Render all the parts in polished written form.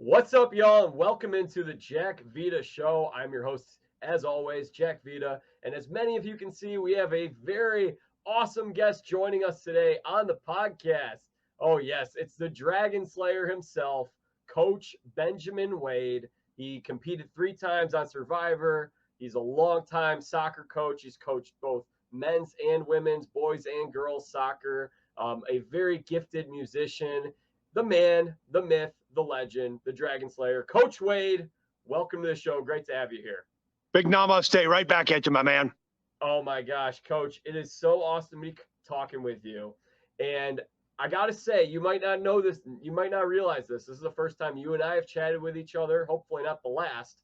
What's up, y'all, and welcome into the Jack Vita Show. I'm your host, as always, Jack Vita. And as many of you can see, we have a very awesome guest joining us today on the podcast. Oh, yes, it's the Dragon Slayer himself, Coach Benjamin Wade. He competed 3 times on Survivor. He's a longtime soccer coach. He's coached both men's and women's, boys and girls soccer, a very gifted musician. The man, the myth, the legend, the Dragon Slayer, Coach Wade. Welcome to the show. Great to have you here. Big namaste right back at you, my man. Oh my gosh, Coach, it is so awesome to be talking with you. And I got to say, you might not know this. You might not realize this. This is the first time you and I have chatted with each other. Hopefully not the last.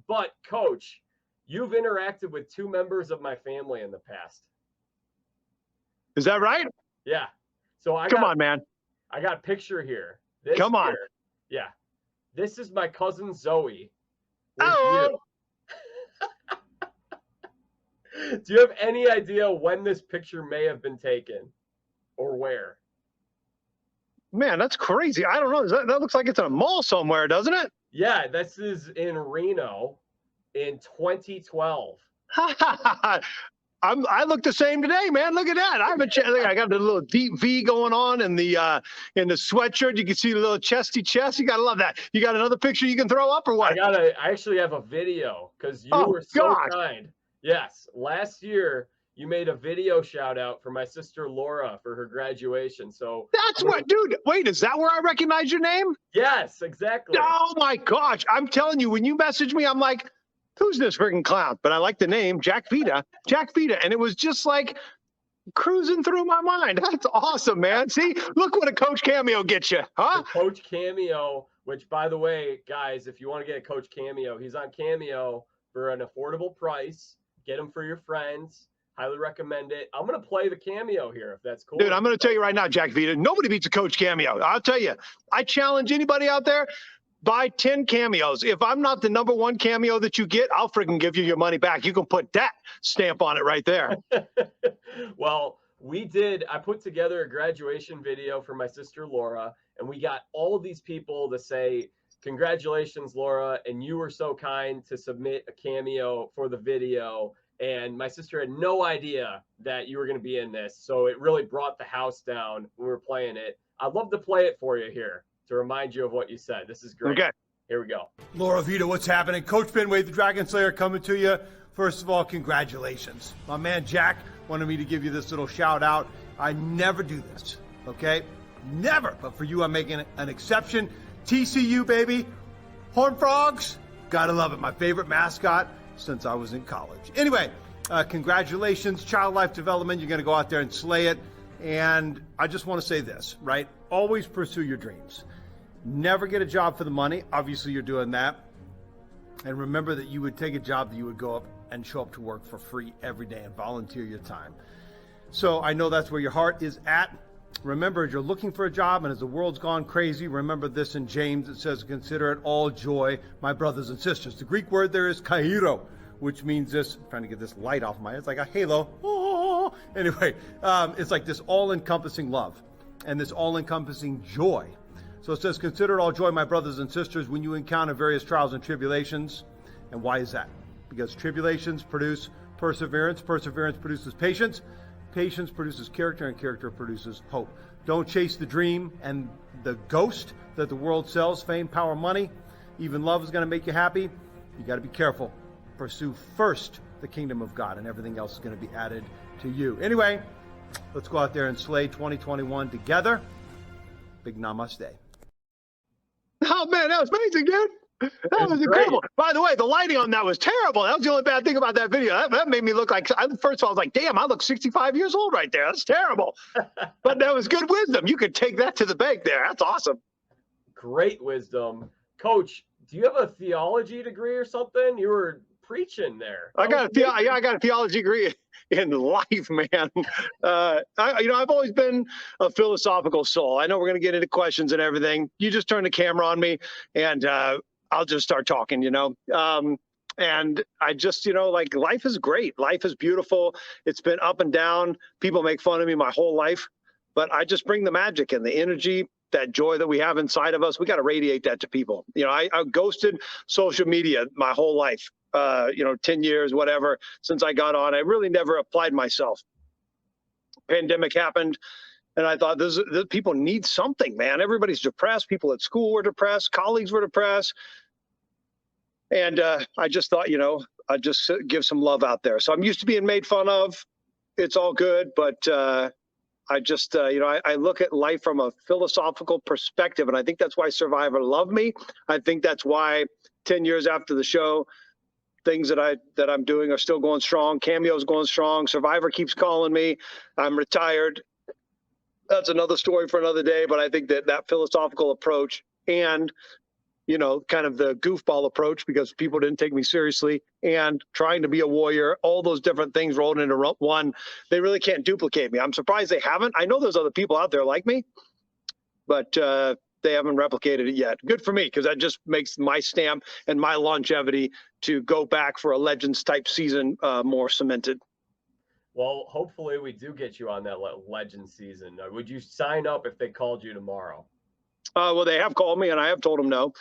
But Coach, you've interacted with 2 members of my family in the past. Is that right? Yeah. So Come on, man. I got a picture here. Come on. Yeah. This is my cousin Zoe. Oh. Do you have any idea when this picture may have been taken or where? Man, that's crazy. I don't know. That looks like it's in a mall somewhere, doesn't it? Yeah, this is in Reno in 2012. I look the same today, man. Look at that. I got the little deep V going on in the sweatshirt. You can see the little chesty chest. You gotta love that. You got another picture you can throw up or what? I actually have a video because you were so kind. Yes, last year you made a video shout out for my sister Laura for her graduation. So that's what, dude. Wait, is that where I recognize your name? Yes, exactly. Oh my gosh! I'm telling you, when you messaged me, I'm like, who's this freaking clown? But I like the name, Jack Vita. And it was just like cruising through my mind. That's awesome, man. See, look what a coach cameo gets you, huh? The coach cameo, which, by the way, guys, if you want to get a coach cameo, he's on Cameo for an affordable price. Get him for your friends. Highly recommend it. I'm going to play the cameo here, if that's cool. Dude, I'm going to tell you right now, Jack Vita, nobody beats a coach cameo. I'll tell you, I challenge anybody out there, buy 10 cameos. If I'm not the number 1 cameo that you get, I'll freaking give you your money back. You can put that stamp on it right there. Well, I put together a graduation video for my sister Laura, and we got all of these people to say, congratulations, Laura, and you were so kind to submit a cameo for the video. And my sister had no idea that you were going to be in this, so it really brought the house down when we were playing it. I'd love to play it for you here to remind you of what you said. This is great. Okay. Here we go. Laura Vita, what's happening? Coach Ben Wade, the Dragon Slayer, coming to you. First of all, congratulations. My man Jack wanted me to give you this little shout out. I never do this, okay? Never. But for you, I'm making an exception. TCU, baby. Horned Frogs. Gotta love it. My favorite mascot since I was in college. Anyway, congratulations. Child life development. You're going to go out there and slay it. And I just want to say this, right? Always pursue your dreams. Never get a job for the money. Obviously, you're doing that. And remember that you would take a job that you would go up and show up to work for free every day and volunteer your time. So I know that's where your heart is at. Remember, as you're looking for a job and as the world's gone crazy, remember this in James. It says, consider it all joy, my brothers and sisters. The Greek word there is kairo, which means this, I'm trying to get this light off my head. It's like a halo. Oh. Anyway, it's like this all-encompassing love and this all-encompassing joy. So it says, consider it all joy, my brothers and sisters, when you encounter various trials and tribulations. And why is that? Because tribulations produce perseverance. Perseverance produces patience. Patience produces character, and character produces hope. Don't chase the dream and the ghost that the world sells, fame, power, money. Even love is going to make you happy. You got to be careful. Pursue first the kingdom of God, and everything else is going to be added to you. Anyway, let's go out there and slay 2021 together. Big namaste. Oh, man, that was amazing, dude. That was incredible. By the way, the lighting on that was terrible. That was the only bad thing about that video. That made me look like, first of all, I was like, damn, I look 65 years old right there. That's terrible. But that was good wisdom. You could take that to the bank there. That's awesome. Great wisdom. Coach, do you have a theology degree or something? You were preaching there. I got a theology degree in life, man. I've always been a philosophical soul. I know we're going to get into questions and everything. You just turn the camera on me and I'll just start talking, and I just, like, life is great. Life is beautiful. It's been up and down. People make fun of me my whole life, but I just bring the magic and the energy that joy that we have inside of us, we got to radiate that to people. You know, I ghosted social media my whole life, 10 years, whatever, since I got on. I really never applied myself. Pandemic happened, and I thought, this people need something, man. Everybody's depressed. People at school were depressed. Colleagues were depressed. And I just thought, I'd just give some love out there. So I'm used to being made fun of. It's all good. But I just, I look at life from a philosophical perspective. And I think that's why Survivor loved me. I think that's why 10 years after the show, things that I'm doing are still going strong. Cameo's going strong. Survivor keeps calling me. I'm retired. That's another story for another day. But I think that philosophical approach and, kind of the goofball approach, because people didn't take me seriously, and trying to be a warrior, all those different things rolled into one, they really can't duplicate me. I'm surprised they haven't. I know there's other people out there like me, but they haven't replicated it yet. Good for me, because that just makes my stamp and my longevity to go back for a Legends type season more cemented. Well, hopefully we do get you on that Legends season. Would you sign up if they called you tomorrow? Well, they have called me, and I have told them no.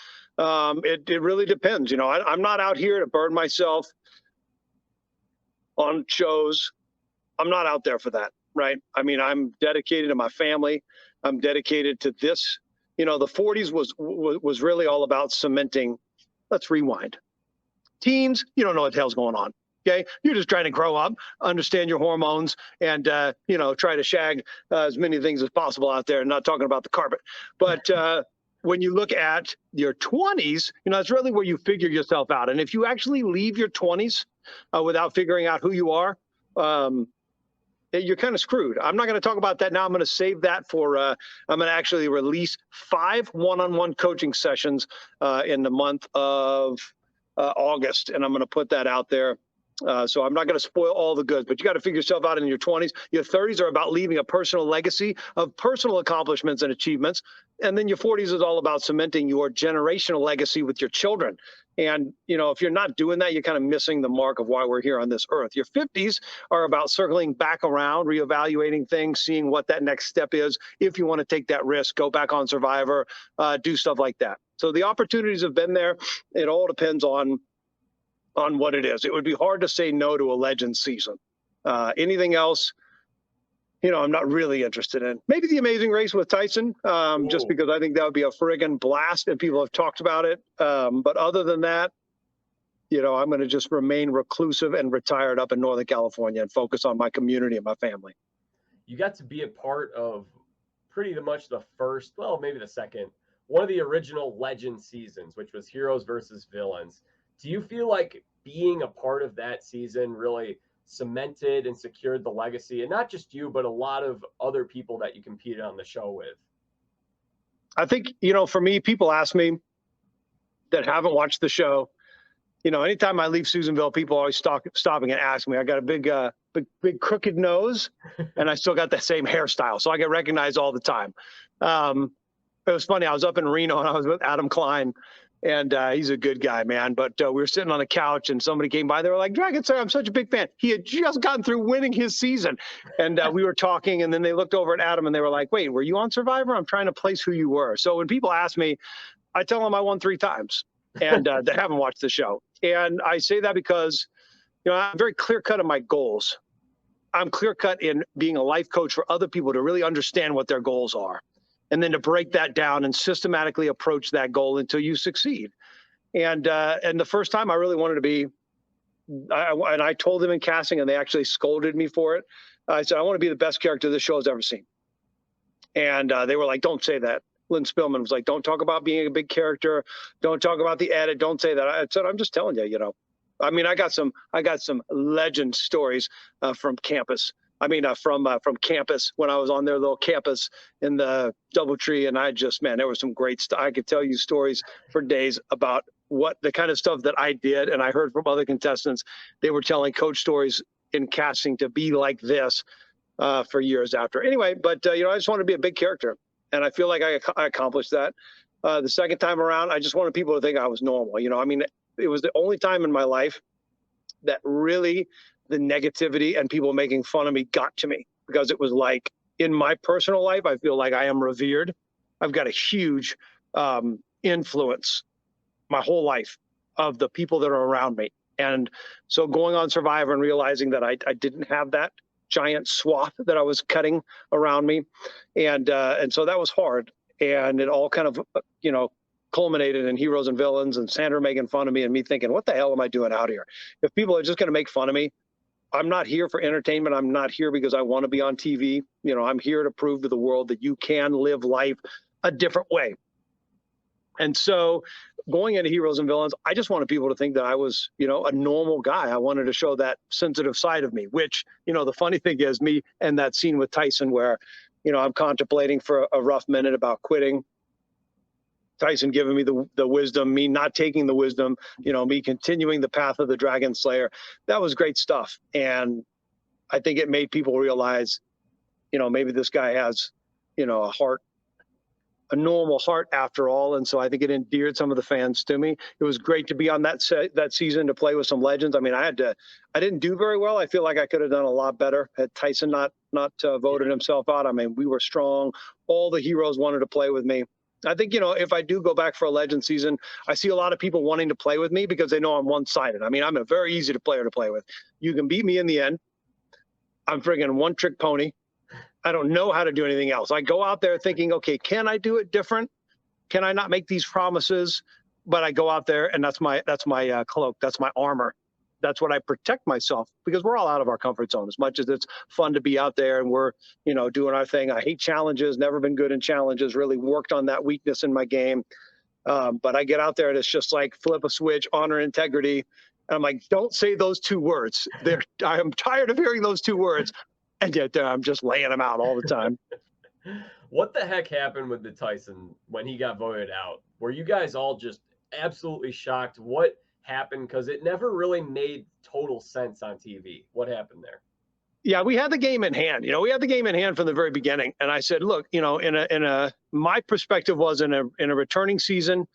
It really depends. I'm not out here to burn myself on shows. I'm not out there for that, right? I mean, I'm dedicated to my family. I'm dedicated to this. The 40s was really all about cementing. Let's rewind. Teens, you don't know what the hell's going on. Okay, you're just trying to grow up, understand your hormones, and try to shag as many things as possible out there. And not talking about the carpet, but when you look at your 20s, that's really where you figure yourself out. And if you actually leave your 20s without figuring out who you are, you're kind of screwed. I'm not going to talk about that now. I'm going to save that for. I'm going to actually release 5 one-on-one coaching sessions in the month of August, and I'm going to put that out there. So I'm not going to spoil all the goods, but you got to figure yourself out in your 20s. Your 30s are about leaving a personal legacy of personal accomplishments and achievements. And then your 40s is all about cementing your generational legacy with your children. And, if you're not doing that, you're kind of missing the mark of why we're here on this earth. Your 50s are about circling back around, reevaluating things, seeing what that next step is. If you want to take that risk, go back on Survivor, do stuff like that. So the opportunities have been there. It all depends on what it is. It would be hard to say no to a Legends season. Anything else, I'm not really interested in. Maybe the Amazing Race with Tyson, just because I think that would be a friggin' blast, and people have talked about it. But other than that, I'm going to just remain reclusive and retired up in Northern California and focus on my community and my family. You got to be a part of pretty much the first, well, maybe the second, one of the original Legend seasons, which was Heroes versus Villains. Do you feel like being a part of that season really cemented and secured the legacy, and not just you, but a lot of other people that you competed on the show with? I think, for me, people ask me that haven't watched the show, anytime I leave Susanville, people always stopping and ask me. I got a big crooked nose, and I still got that same hairstyle, so I get recognized all the time. It was funny. I was up in Reno, and I was with Adam Klein, and he's a good guy, man. But we were sitting on a couch, and somebody came by. They were like, "Dragon Slayer, I'm such a big fan." He had just gotten through winning his season, and we were talking. And then they looked over at Adam, and they were like, "Wait, were you on Survivor? I'm trying to place who you were." So when people ask me, I tell them I won 3 times, and they haven't watched the show. And I say that because, I'm very clear cut in my goals. I'm clear cut in being a life coach for other people to really understand what their goals are, and then to break that down and systematically approach that goal until you succeed. And the first time I really wanted to be, and I told them in casting, and they actually scolded me for it. I said, I want to be the best character this show has ever seen. And they were like, don't say that. Lynn Spillman was like, don't talk about being a big character. Don't talk about the edit. Don't say that. I said, I'm just telling you, I mean, I got some legend stories from campus. I mean, from campus when I was on their little campus in the DoubleTree, and there was some great stuff. I could tell you stories for days about what the kind of stuff that I did, and I heard from other contestants. They were telling coach stories in casting to be like this for years after. Anyway, but I just wanted to be a big character, and I feel like I accomplished that. The second time around, I just wanted people to think I was normal. I mean, it was the only time in my life that really the negativity and people making fun of me got to me, because it was like in my personal life, I feel like I am revered. I've got a huge influence my whole life of the people that are around me. And so going on Survivor and realizing that I didn't have that giant swath that I was cutting around me. And so that was hard. And it all kind of, culminated in Heroes and Villains and Sandra making fun of me and me thinking, what the hell am I doing out here? If people are just going to make fun of me, I'm not here for entertainment. I'm not here because I want to be on TV. I'm here to prove to the world that you can live life a different way. And so going into Heroes and Villains, I just wanted people to think that I was, a normal guy. I wanted to show that sensitive side of me, which, the funny thing is me and that scene with Tyson where, I'm contemplating for a rough minute about quitting. Tyson giving me the wisdom, me not taking the wisdom, me continuing the path of the Dragon Slayer. That was great stuff. And I think it made people realize, maybe this guy has, a normal heart after all. And so I think it endeared some of the fans to me. It was great to be on that season to play with some legends. I mean, I didn't do very well. I feel like I could have done a lot better had Tyson not voted himself out. I mean, we were strong. All the heroes wanted to play with me. I think, if I do go back for a legend season, I see a lot of people wanting to play with me because they know I'm one-sided. I mean, I'm a very easy player to play with. You can beat me in the end. I'm friggin' one-trick pony. I don't know how to do anything else. I go out there thinking, okay, can I do it different? Can I not make these promises? But I go out there and that's my cloak. That's my armor. That's what I protect myself because we're all out of our comfort zone as much as it's fun to be out there and we're, doing our thing. I hate challenges, never been good in challenges, really worked on that weakness in my game. But I get out there and it's just like flip a switch, honor, integrity. And I'm like, don't say those two words. I'm tired of hearing those two words. And yet I'm just laying them out all the time. What the heck happened with the Tyson when he got voted out? Were you guys all just absolutely shocked? What happened? Because it never really made total sense on TV. What happened there? Yeah, we had the game in hand. We had the game in hand from the very beginning. And I said, look, my perspective was in a returning season,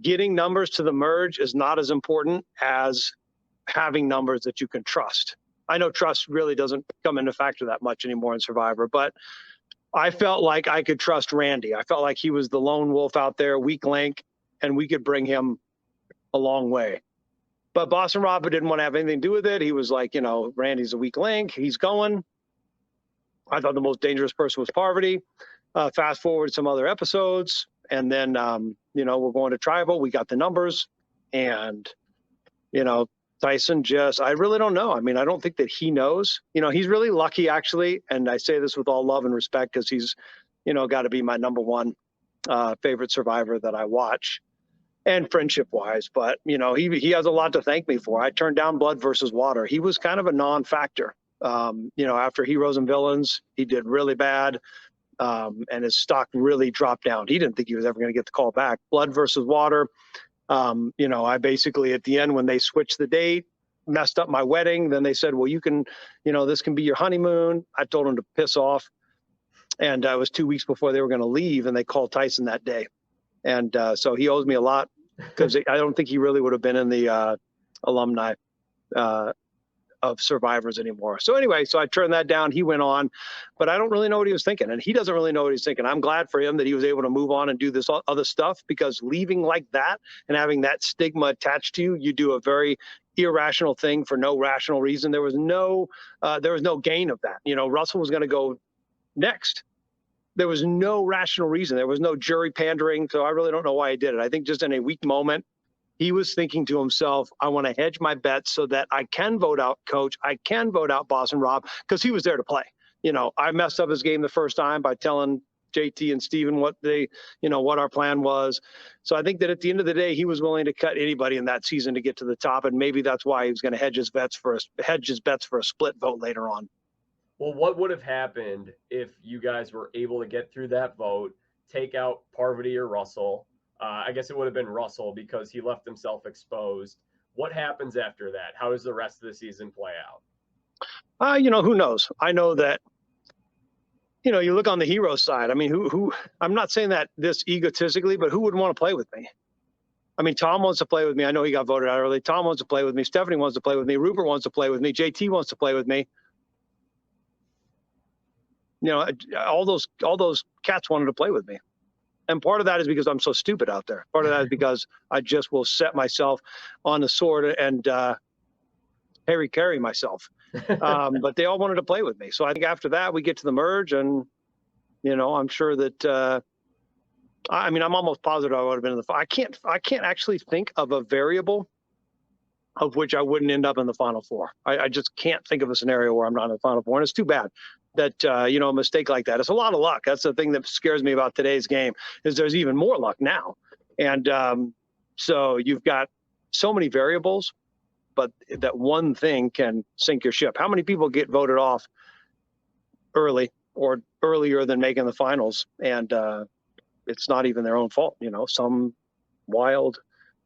getting numbers to the merge is not as important as having numbers that you can trust. I know trust really doesn't come into factor that much anymore in Survivor, but I felt like I could trust Randy. I felt like he was the lone wolf out there, weak link, and we could bring him a long way. But Boston Rob didn't want to have anything to do with it. He was like, Randy's a weak link. He's going. I thought the most dangerous person was Parvati. Fast forward some other episodes. And then, we're going to tribal. We got the numbers. And, Tyson I really don't know. I mean, I don't think that he knows. He's really lucky, actually. And I say this with all love and respect because he's, got to be my number one favorite Survivor that I watch. And friendship-wise, but he has a lot to thank me for. I turned down Blood versus Water. He was kind of a non-factor. After Heroes and Villains, he did really bad, and his stock really dropped down. He didn't think he was ever going to get the call back. Blood versus Water. I basically at the end when they switched the date, messed up my wedding. Then they said, well, you can, this can be your honeymoon. I told him to piss off, and it was 2 weeks before they were going to leave, and they called Tyson that day. And so he owes me a lot because I don't think he really would have been in the alumni of Survivors anymore. So anyway, so I turned that down. He went on, but I don't really know what he was thinking. And he doesn't really know what he's thinking. I'm glad for him that he was able to move on and do this other stuff because leaving like that and having that stigma attached to you, you do a very irrational thing for no rational reason. There was no gain of that. Russell was going to go next. There was no rational reason. There was no jury pandering. So I really don't know why he did it. I think just in a weak moment, he was thinking to himself, I want to hedge my bets so that I can vote out Coach. I can vote out Boston Rob because he was there to play. I messed up his game the first time by telling JT and Steven what our plan was. So I think that at the end of the day, he was willing to cut anybody in that season to get to the top. And maybe that's why he was going to hedge his bets for a split vote later on. Well, what would have happened if you guys were able to get through that vote, take out Parvati or Russell? I guess it would have been Russell because he left himself exposed. What happens after that? How does the rest of the season play out? Who knows? I know that, you look on the hero side. I mean, who I'm not saying that this egotistically, but who would want to play with me? I mean, Tom wants to play with me. I know he got voted out early. Tom wants to play with me. Stephanie wants to play with me. Rupert wants to play with me. JT wants to play with me. All those cats wanted to play with me. And part of that is because I'm so stupid out there. Part of that is because I just will set myself on the sword and carry myself. But they all wanted to play with me. So I think after that, we get to the merge, and, I'm sure that, I'm almost positive I would have been in the final. I can't actually think of a variable of which I wouldn't end up in the Final Four. I just can't think of a scenario where I'm not in the Final Four. And it's too bad that, a mistake like that. It's a lot of luck. That's the thing that scares me about today's game, is there's even more luck now. And so you've got so many variables, but that one thing can sink your ship. How many people get voted off early or earlier than making the finals? And it's not even their own fault. Some wild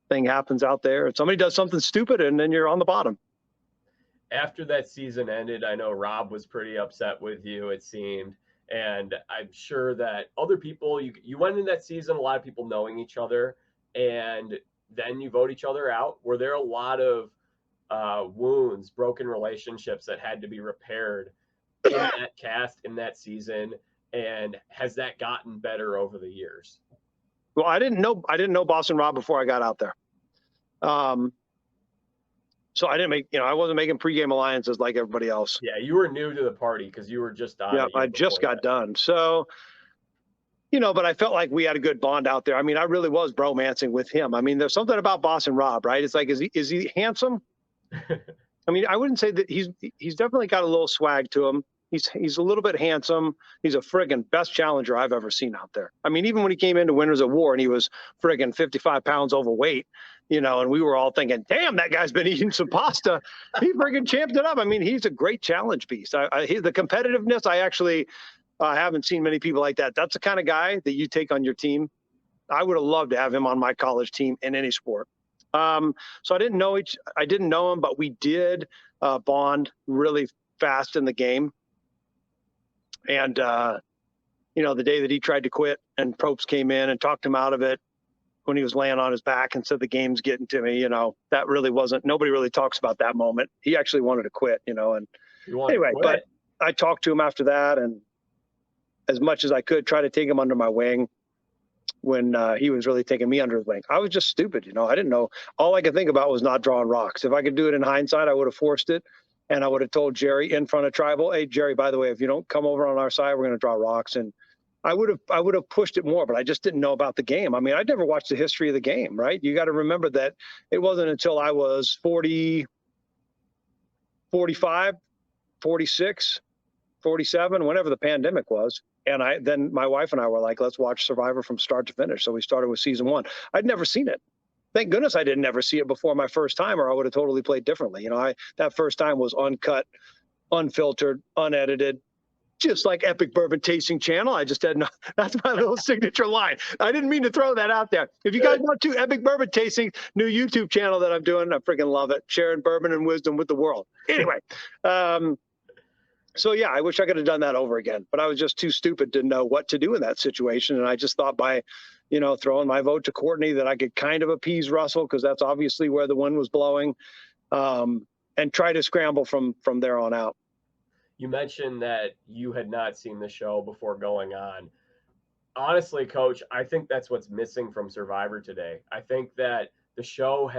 thing happens out there, and somebody does something stupid, and then you're on the bottom. After that season ended, I know Rob was pretty upset with you, it seemed. And I'm sure that other people, you went in that season, a lot of people knowing each other, and then you vote each other out. Were there a lot of wounds, broken relationships that had to be repaired in that cast, in that season? And has that gotten better over the years? Well, I didn't know Boston Rob before I got out there. So I wasn't making pregame alliances like everybody else. Yeah, you were new to the party because you were just on. Yeah, I just got done. So, but I felt like we had a good bond out there. I really was bromancing with him. There's something about Boston Rob, right? It's like, is he handsome? I wouldn't say that he's definitely got a little swag to him. He's a little bit handsome. He's a friggin' best challenger I've ever seen out there. Even when he came into Winners of War and he was friggin' 55 pounds overweight, and we were all thinking, damn, that guy's been eating some pasta. He friggin' champed it up. He's a great challenge beast. The competitiveness, I actually haven't seen many people like that. That's the kind of guy that you take on your team. I would have loved to have him on my college team in any sport. So I didn't know him, but we did bond really fast in the game. And, the day that he tried to quit and Probst came in and talked him out of it when he was laying on his back and said, the game's getting to me, that really nobody really talks about that moment. He actually wanted to quit, and anyway, but I talked to him after that, and as much as I could try to take him under my wing when he was really taking me under his wing. I was just stupid. I didn't know. All I could think about was not drawing rocks. If I could do it in hindsight, I would have forced it. And I would have told Jerry in front of Tribal, hey, Jerry, by the way, if you don't come over on our side, we're going to draw rocks. And I would have pushed it more, but I just didn't know about the game. I'd never watched the history of the game, right? You got to remember that it wasn't until I was 40, 45, 46, 47, whenever the pandemic was. And then my wife and I were like, let's watch Survivor from start to finish. So we started with season 1. I'd never seen it. Thank goodness I didn't ever see it before my first time, or I would have totally played differently. That first time was uncut, unfiltered, unedited, just like Epic Bourbon Tasting Channel. I just had that's my little signature line. I didn't mean to throw that out there. If you guys want to, Epic Bourbon Tasting, new YouTube channel that I'm doing, I freaking love it. Sharing bourbon and wisdom with the world. Anyway, so yeah, I wish I could have done that over again, but I was just too stupid to know what to do in that situation. And I just thought by, throwing my vote to Courtney that I could kind of appease Russell, because that's obviously where the wind was blowing, and try to scramble from there on out. You mentioned that you had not seen the show before going on. Honestly, Coach, I think that's what's missing from Survivor today. I think that the show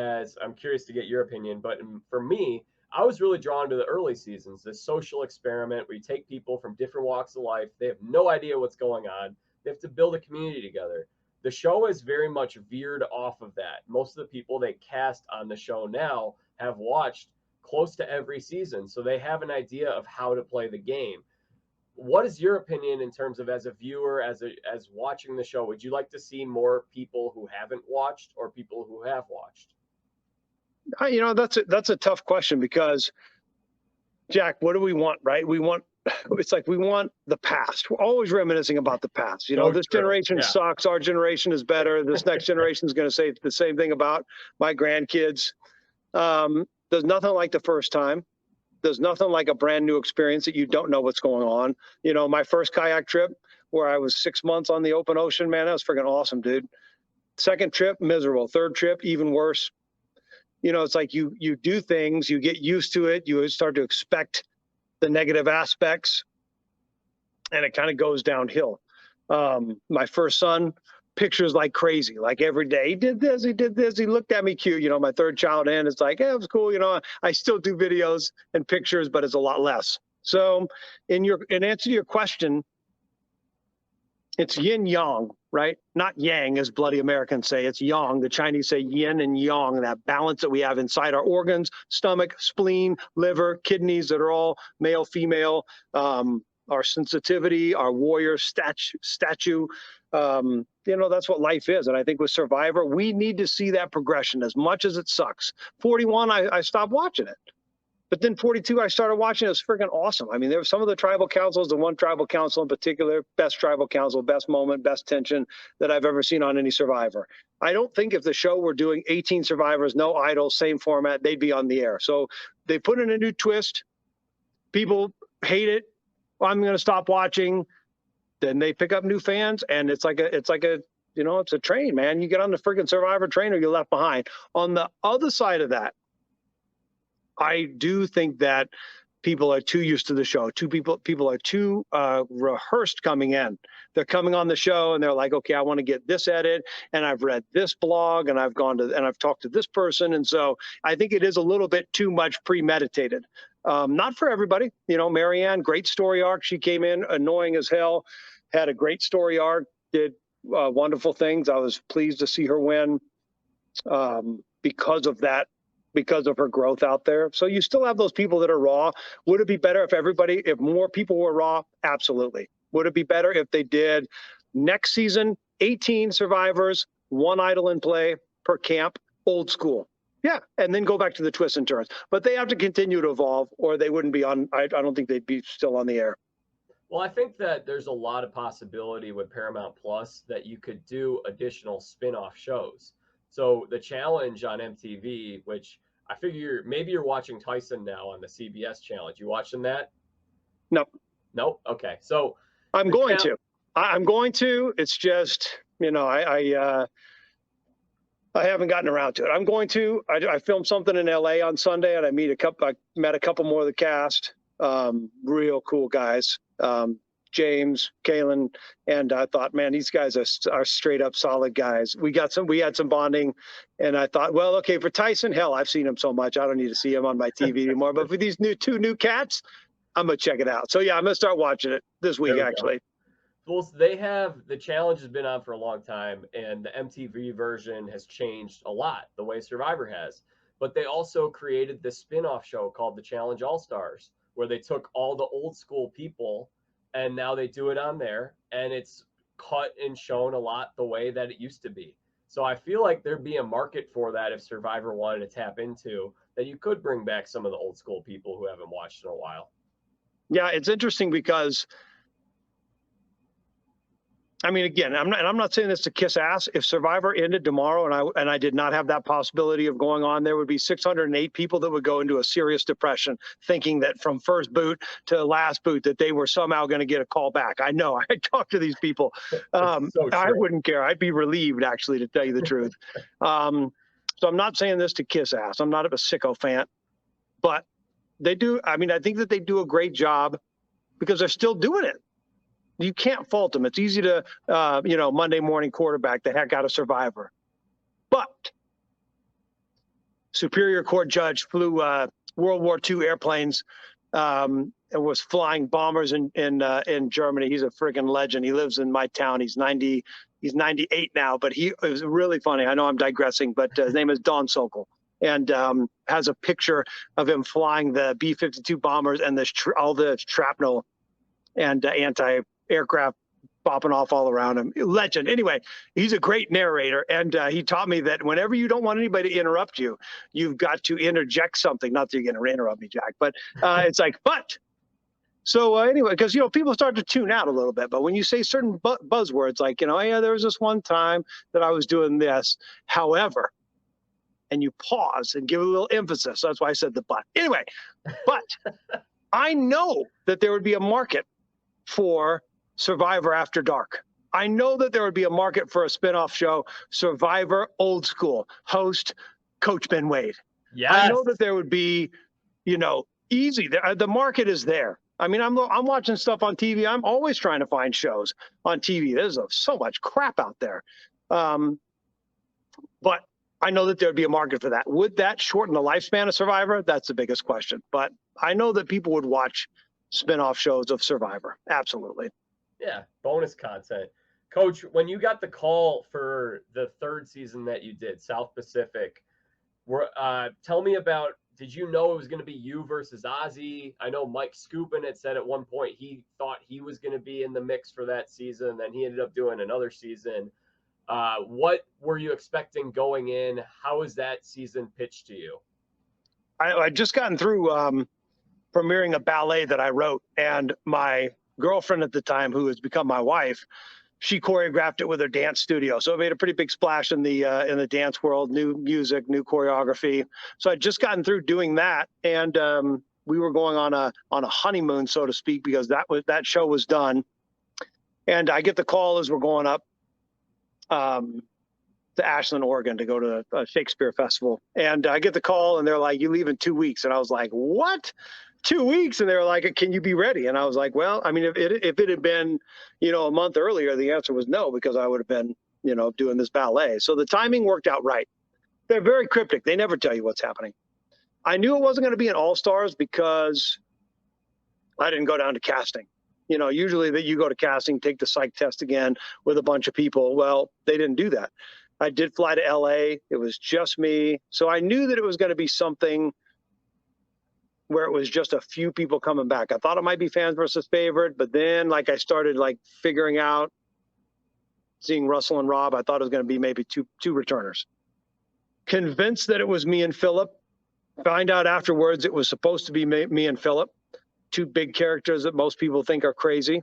I'm curious to get your opinion, but for me, I was really drawn to the early seasons, this social experiment where you take people from different walks of life. They have no idea what's going on. They have to build a community together. The show is very much veered off of that. Most of the people they cast on the show now have watched close to every season, so they have an idea of how to play the game. What is your opinion in terms of, as a viewer, as watching the show? Would you like to see more people who haven't watched or people who have watched? That's a tough question, because, Jack, what do we want, right? We want the past. We're always reminiscing about the past. This generation sucks. Our generation is better. This next generation is going to say the same thing about my grandkids. There's nothing like the first time. There's nothing like a brand new experience that you don't know what's going on. My first kayak trip where I was 6 months on the open ocean, man, that was freaking awesome, dude. Second trip, miserable. Third trip, even worse. It's like you do things, you get used to it, you start to expect the negative aspects, and it kind of goes downhill. My first son pictures like crazy, like every day. He did this, he looked at me cute. You know, my third child in, it's like, yeah, it was cool. You know, I still do videos and pictures, but it's a lot less. So in answer to your question, it's yin yang, right? Not yang, as bloody Americans say. It's yang. The Chinese say yin and yang, that balance that we have inside our organs, stomach, spleen, liver, kidneys that are all male, female, our sensitivity, our warrior statue. You know, that's what life is. And I think with Survivor, we need to see that progression. As much as it sucks. 41, I stopped watching it. But then 42, I started watching. It was freaking awesome. I mean, there were some of the tribal councils, the one tribal council in particular, best tribal council, best moment, best tension that I've ever seen on any Survivor. I don't think if the show were doing 18 survivors, no idols, same format, they'd be on the air. So they put in a new twist. People hate it. I'm going to stop watching. Then they pick up new fans, and it's like a you know, it's a train, man. You get on the freaking Survivor train or you're left behind. On the other side of that, I do think that people are too used to the show. People are too rehearsed coming in. They're coming on the show and they're like, okay, I want to get this edit, and I've read this blog, and I've talked to this person, and so I think it is a little bit too much premeditated. Not for everybody. You know, Marianne, great story arc. She came in annoying as hell, had a great story arc, did wonderful things. I was pleased to see her win because of that. Because of her growth out there. So you still have those people that are raw. Would it be better if more people were raw? Absolutely. Would it be better if they did next season, 18 survivors, one idol in play per camp, old school? Yeah, and then go back to the twists and turns. But they have to continue to evolve, or they wouldn't be on, I don't think they'd be still on the air. Well, I think that there's a lot of possibility with Paramount Plus that you could do additional spin-off shows. So the challenge on MTV, which I figure maybe you're watching Tyson now on the CBS challenge. You watching that? No. Nope. Okay. So I'm going to. It's just, you know, I haven't gotten around to it. I'm going to. I filmed something in LA on Sunday, and I met a couple more of the cast. Real cool guys. James, Kalen, and I thought, man, these guys are straight up solid guys. We had some bonding, and I thought, well, okay, for Tyson, hell, I've seen him so much, I don't need to see him on my TV anymore. But for these two new cats, I'm gonna check it out. So yeah, I'm gonna start watching it this week actually. Well, the challenge has been on for a long time, and the MTV version has changed a lot, the way Survivor has. But they also created this spin-off show called The Challenge All-Stars, where they took all the old school people, and now they do it on there, and it's cut and shown a lot the way that it used to be. So I feel like there'd be a market for that if Survivor wanted to tap into, that you could bring back some of the old school people who haven't watched in a while. Yeah, it's interesting because, I mean, again, I'm not saying this to kiss ass. If Survivor ended tomorrow and I did not have that possibility of going on, there would be 608 people that would go into a serious depression, thinking that from first boot to last boot that they were somehow going to get a call back. I know. I talked to these people. I wouldn't care. I'd be relieved, actually, to tell you the truth. So I'm not saying this to kiss ass. I'm not a sycophant, but they do. I mean, I think that they do a great job because they're still doing it. You can't fault them. It's easy to, Monday morning quarterback the heck out of Survivor. But Superior Court judge flew World War II airplanes and was flying bombers in Germany. He's a friggin' legend. He lives in my town. He's 98 now, but it was really funny. I know I'm digressing, but his name is Don Sokol, and has a picture of him flying the B-52 bombers and all the shrapnel and anti-aircraft bopping off all around him. Legend. Anyway, he's a great narrator, and he taught me that whenever you don't want anybody to interrupt you, you've got to interject something. Not that you're going to interrupt me, Jack, but it's like, but. So anyway, because, people start to tune out a little bit, but when you say certain buzzwords like, yeah, there was this one time that I was doing this, however, and you pause and give a little emphasis. That's why I said the but. Anyway, but I know that there would be a market for Survivor After Dark. I know that there would be a market for a spinoff show, Survivor Old School, host Coach Ben Wade. Yes. I know that there would be, easy. The market is there. I mean, I'm watching stuff on TV. I'm always trying to find shows on TV. There's so much crap out there. But I know that there'd be a market for that. Would that shorten the lifespan of Survivor? That's the biggest question. But I know that people would watch spin-off shows of Survivor. Absolutely. Yeah, bonus content. Coach, when you got the call for the third season that you did, South Pacific, tell me about, did you know it was going to be you versus Ozzy? I know Mike Scoopin had said at one point he thought he was going to be in the mix for that season. Then he ended up doing another season. What were you expecting going in? How was that season pitched to you? I just gotten through premiering a ballet that I wrote, and my girlfriend at the time, who has become my wife, she choreographed it with her dance studio. So it made a pretty big splash in the dance world, new music, new choreography. So I'd just gotten through doing that, and we were going on a honeymoon, so to speak, because that show was done. And I get the call as we're going up to Ashland, Oregon, to go to a Shakespeare festival. And I get the call, and they're like, "You leave in 2 weeks." And I was like, "What? 2 weeks?" And they were like, "Can you be ready?" And I was like, "Well, I mean, if it had been, a month earlier, the answer was no, because I would have been, doing this ballet." So the timing worked out right. They're very cryptic. They never tell you what's happening. I knew it wasn't going to be an All-Stars because I didn't go down to casting. Usually that you go to casting, take the psych test again with a bunch of people. Well, they didn't do that. I did fly to LA. It was just me. So I knew that it was going to be something where it was just a few people coming back. I thought it might be fans versus favorite, but then I started figuring out, seeing Russell and Rob, I thought it was going to be maybe two returners. Convinced that it was me and Philip. Find out afterwards it was supposed to be me and Philip, two big characters that most people think are crazy.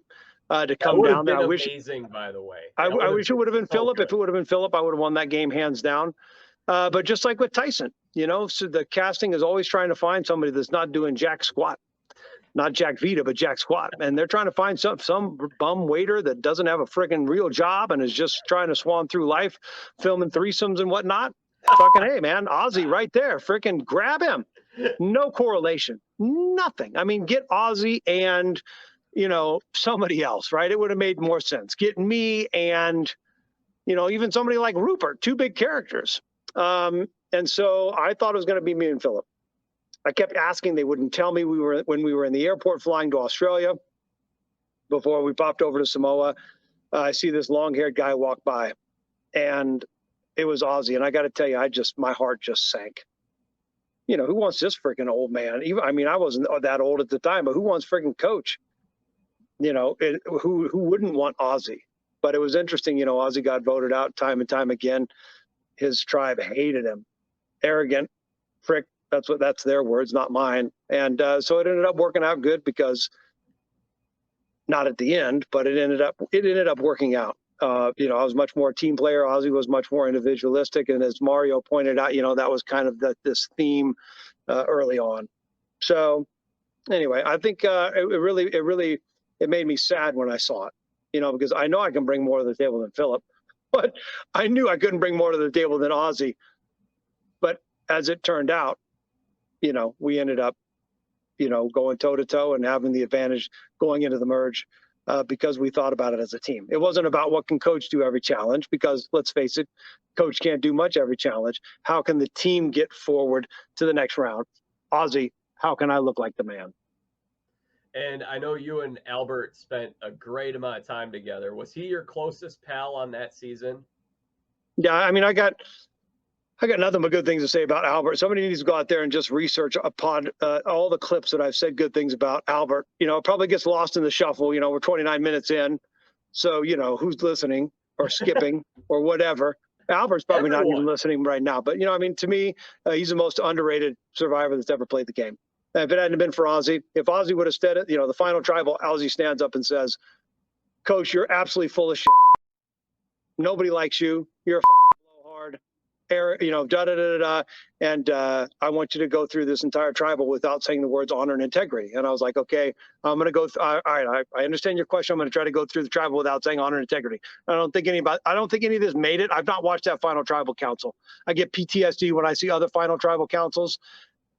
To come down there. Amazing, by the way. I wish it would have been Philip. If it would have been Philip, I would have won that game hands down. But just like with Tyson, so the casting is always trying to find somebody that's not doing jack squat. Not Jack Vita, but Jack Squat. And they're trying to find some bum waiter that doesn't have a friggin' real job and is just trying to swan through life, filming threesomes and whatnot. Fucking hey, man, Ozzy right there. Freaking grab him. No correlation. Nothing. I mean, get Ozzy and somebody else, right? It would have made more sense. Get me and, even somebody like Rupert, two big characters. And so I thought it was going to be me and Philip. I kept asking, they wouldn't tell me. When we were in the airport flying to Australia, before we popped over to Samoa, I see this long-haired guy walk by, and it was Ozzy. And I got to tell you, my heart just sank. Who wants this freaking old man? I wasn't that old at the time, but who wants freaking Coach? Who wouldn't want Ozzy? But it was interesting, Ozzy got voted out time and time again. His tribe hated him. Arrogant, prick. That's their words, not mine. And so it ended up working out good, because not at the end, but it ended up working out. I was much more a team player. Ozzy was much more individualistic. And as Mario pointed out, that was kind of this theme early on. So anyway, I think it made me sad when I saw it, because I know I can bring more to the table than Philip, but I knew I couldn't bring more to the table than Ozzy. But as it turned out, we ended up, going toe to toe and having the advantage going into the merge, because we thought about it as a team. It wasn't about what can Coach do every challenge, because let's face it, Coach can't do much every challenge. How can the team get forward to the next round? Ozzy, how can I look like the man? And I know you and Albert spent a great amount of time together. Was he your closest pal on that season? Yeah, I got nothing but good things to say about Albert. Somebody needs to go out there and just research upon all the clips that I've said good things about Albert. It probably gets lost in the shuffle. We're 29 minutes in. So, who's listening or skipping or whatever. Albert's probably not even listening right now. But, to me, he's the most underrated survivor that's ever played the game. If it hadn't been for Ozzy, if Ozzy would have said it, the final tribal, Ozzy stands up and says, "Coach, you're absolutely full of shit. Nobody likes you. You're a blowhard. Da-da-da-da-da. And I want you to go through this entire tribal without saying the words honor and integrity." And I was like, okay, I'm going to go. All right, I understand your question. I'm going to try to go through the tribal without saying honor and integrity. I don't think any of this made it. I've not watched that final tribal council. I get PTSD when I see other final tribal councils.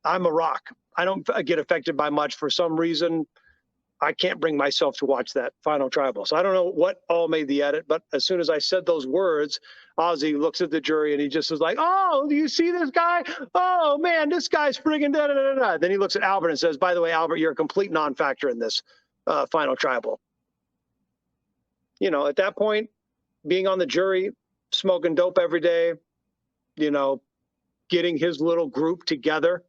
I'm a rock. I don't get affected by much for some reason. I can't bring myself to watch that final tribal. So I don't know what all made the edit, but as soon as I said those words, Ozzy looks at the jury and he just was like, "Oh, do you see this guy? Oh man, this guy's friggin' da da da da." Then he looks at Albert and says, "By the way, Albert, you're a complete non-factor in this final tribal." You know, at that point, being on the jury, smoking dope every day, you know, getting his little group together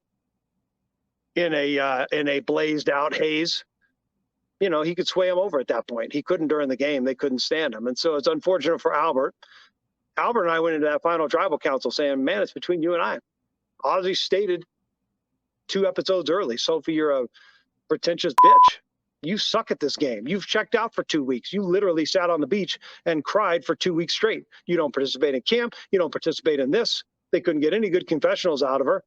in a blazed out haze, you know, he could sway him over at that point. He couldn't during the game. They couldn't stand him. And so it's unfortunate for Albert. Albert and I went into that final tribal council saying, man, it's between you and I. Ozzy stated 2 episodes early, Sophie, you're a pretentious bitch. You suck at this game. You've checked out for 2 weeks. You literally sat on the beach and cried for 2 weeks straight. You don't participate in camp. You don't participate in this. They couldn't get any good confessionals out of her.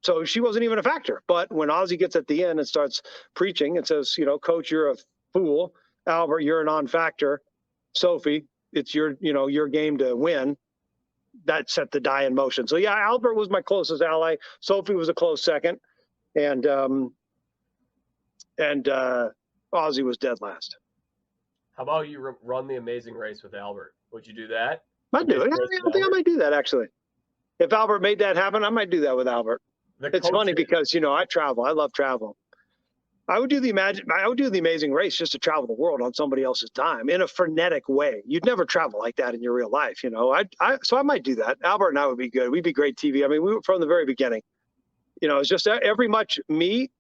So she wasn't even a factor. But when Ozzy gets at the end and starts preaching and says, you know, coach, you're a fool. Albert, you're a non-factor. Sophie, it's your, you know, your game to win. That set the die in motion. So yeah, Albert was my closest ally. Sophie was a close second. And Ozzy was dead last. How about you run the Amazing Race with Albert? Would you do that? I'd do it. I think I might do that, actually. If Albert made that happen, I might do that with Albert. It's funny because, you know, I travel. I love travel. I would do the Amazing Race just to travel the world on somebody else's dime in a frenetic way. You'd never travel like that in your real life, you know. So I might do that. Albert and I would be good. We'd be great TV. I mean, we were from the very beginning. You know, it's just every much me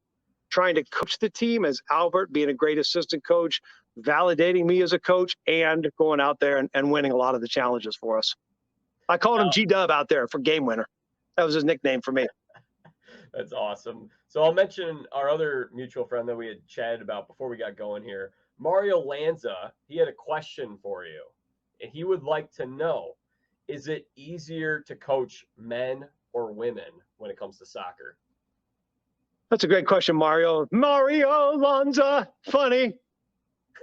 trying to coach the team as Albert being a great assistant coach, validating me as a coach, and going out there and winning a lot of the challenges for us. I called him G-Dub out there for game winner. That was his nickname for me. That's awesome. So I'll mention our other mutual friend that we had chatted about before we got going here. Mario Lanza, he had a question for you. And he would like to know, is it easier to coach men or women when it comes to soccer? That's a great question, Mario. Mario Lanza, funny.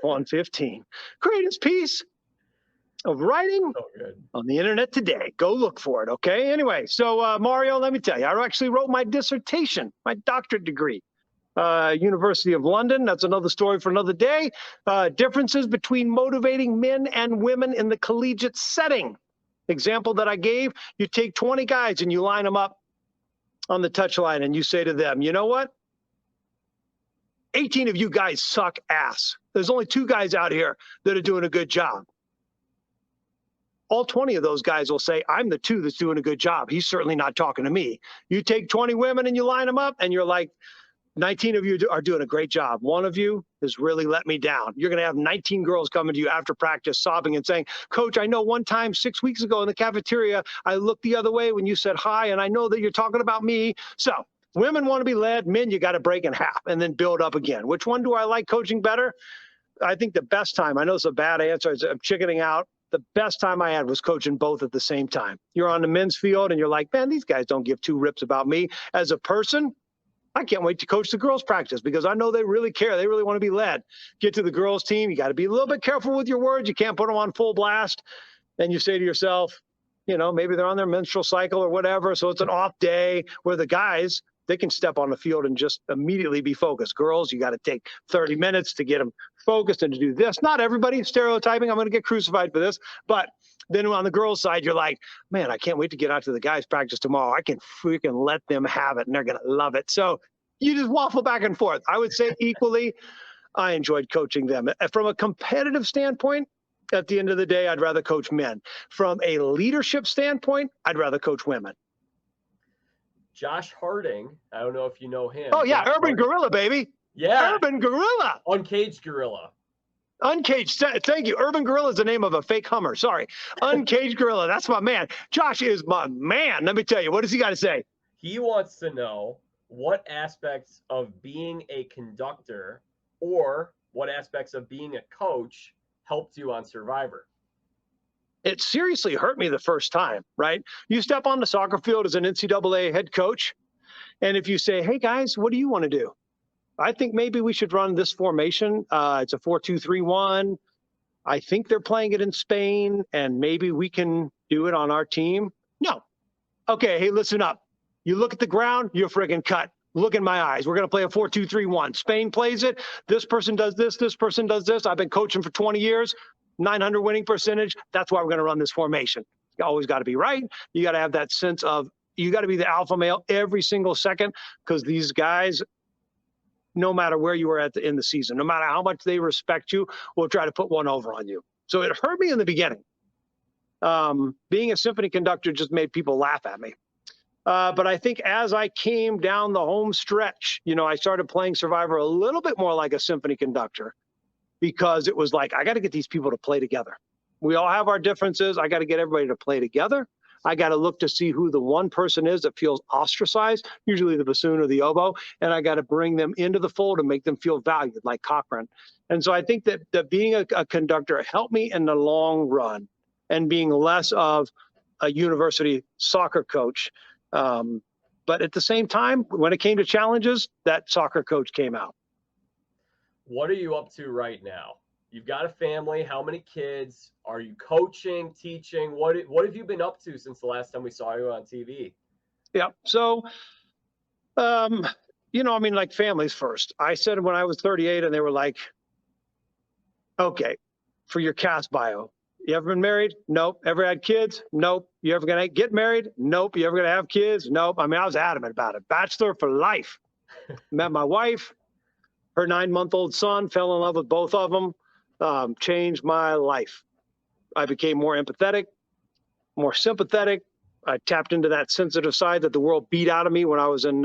115. Greatest piece of writing on the internet today. Go look for it, okay? Anyway, so Mario, let me tell you, I actually wrote my dissertation, my doctorate degree, University of London. That's another story for another day. Differences between motivating men and women in the collegiate setting. Example that I gave, you take 20 guys and you line them up on the touchline and you say to them, you know what? 18 of you guys suck ass. There's only 2 guys out here that are doing a good job. All 20 of those guys will say, I'm the 2 that's doing a good job. He's certainly not talking to me. You take 20 women and you line them up and you're like, 19 of you are doing a great job. 1 of you has really let me down. You're going to have 19 girls coming to you after practice sobbing and saying, Coach, I know one time 6 weeks ago in the cafeteria, I looked the other way when you said hi, and I know that you're talking about me. So women want to be led. Men, you got to break in half and then build up again. Which one do I like coaching better? I think the best time, I know it's a bad answer, I'm chickening out. The best time I had was coaching both at the same time. You're on the men's field and you're like, man, these guys don't give 2 rips about me. As a person, I can't wait to coach the girls' practice because I know they really care. They really want to be led. Get to the girls' team. You got to be a little bit careful with your words. You can't put them on full blast. And you say to yourself, you know, maybe they're on their menstrual cycle or whatever. So it's an off day where the guys, they can step on the field and just immediately be focused. Girls, you got to take 30 minutes to get them focused and to do this. Not everybody, stereotyping. I'm going to get crucified for this. But then on the girls' side, you're like, man, I can't wait to get out to the guys' practice tomorrow. I can freaking let them have it, and they're going to love it. So you just waffle back and forth. I would say equally, I enjoyed coaching them. From a competitive standpoint, at the end of the day, I'd rather coach men. From a leadership standpoint, I'd rather coach women. Josh Harding, I don't know if you know him. Oh, yeah, Urban Gorilla, baby. Yeah. Urban Gorilla. Uncaged Gorilla. Uncaged. Thank you. Urban Gorilla is the name of a fake Hummer. Sorry. Uncaged Gorilla. That's my man. Josh is my man. Let me tell you. What does he got to say? He wants to know what aspects of being a conductor or what aspects of being a coach helped you on Survivor. It seriously hurt me the first time, right? You step on the soccer field as an NCAA head coach, and if you say, hey, guys, what do you want to do? I think maybe we should run this formation. It's a 4-2-3-1. I think they're playing it in Spain, and maybe we can do it on our team. No. Okay, hey, listen up. You look at the ground, you're friggin' cut. Look in my eyes. We're going to play a 4-2-3-1. Spain plays it. This person does this. This person does this. I've been coaching for 20 years, 900 winning percentage. That's why we're going to run this formation. You always got to be right. You got to have that sense of, you got to be the alpha male every single second, because these guys, no matter where you are in the season, no matter how much they respect you, will try to put one over on you. So it hurt me in the beginning. Being a symphony conductor just made people laugh at me. But I think as I came down the home stretch, I started playing Survivor a little bit more like a symphony conductor, because it was like, I got to get these people to play together. We all have our differences. I got to get everybody to play together. I got to look to see who the one person is that feels ostracized, usually the bassoon or the oboe, and I got to bring them into the fold and make them feel valued, like Cochran. And so I think that being a conductor helped me in the long run, and being less of a university soccer coach. But at the same time, when it came to challenges, that soccer coach came out. What are you up to right now? You've got a family. How many kids? Are you coaching, teaching? What have you been up to since the last time we saw you on TV? Yeah. So, like families first. I said when I was 38 and they were like, okay, for your cast bio, you ever been married? Nope. Ever had kids? Nope. You ever gonna get married? Nope. You ever gonna have kids? Nope. I mean, I was adamant about it. Bachelor for life. Met my wife, her 9-month-old son, fell in love with both of them. Changed my life. I became more empathetic, more sympathetic. I tapped into that sensitive side that the world beat out of me when I was in